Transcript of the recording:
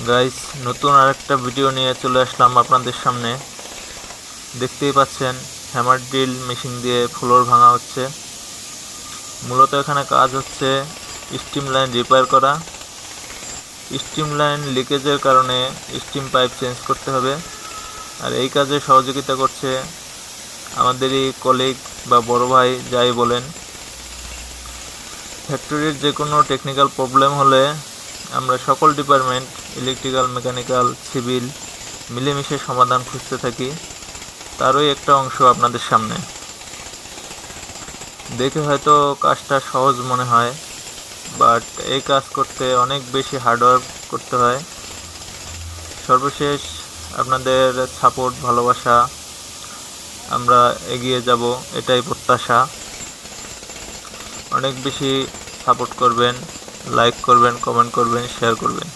Guys, নতুন আরেকটা video নিয়ে চলে আসলাম আপনাদের সামনে। দেখতেই পাচ্ছেন হ্যামার ড্রিল মেশিন দিয়ে ফ্লোর ভাঙা হচ্ছে। মূলত এখানে কাজ হচ্ছে স্টিম লাইন রিপেয়ার করা। স্টিম লাইন লিকেজের কারণে স্টিম পাইপ চেঞ্জ করতে হবে। আর এই কাজে সহযোগিতা করছে আমাদেরই কলিগ বা বড় ভাই যাই বলেন। ফ্যাক্টরির যে কোনো টেকনিক্যাল প্রবলেম হলে আমরা সকল ডিপার্টমেন্ট ইলেকট্রিক্যাল, মেকানিক্যাল, সিভিল মিলেমিশে সমাধান খুঁজতে থাকি। তারই একটা অংশ আপনাদের সামনে। দেখে হয়তো কাজটা সহজ মনে হয়, বাট এই কাজ করতে অনেক বেশি হার্ডওয়ার্ক করতে হয়। সর্বশেষ আপনাদের সাপোর্ট, ভালোবাসা, আমরা এগিয়ে যাব এটাই প্রত্যাশা। অনেক বেশি সাপোর্ট করবেন, লাইক করবেন, কমেন্ট করবেন, শেয়ার করবেন।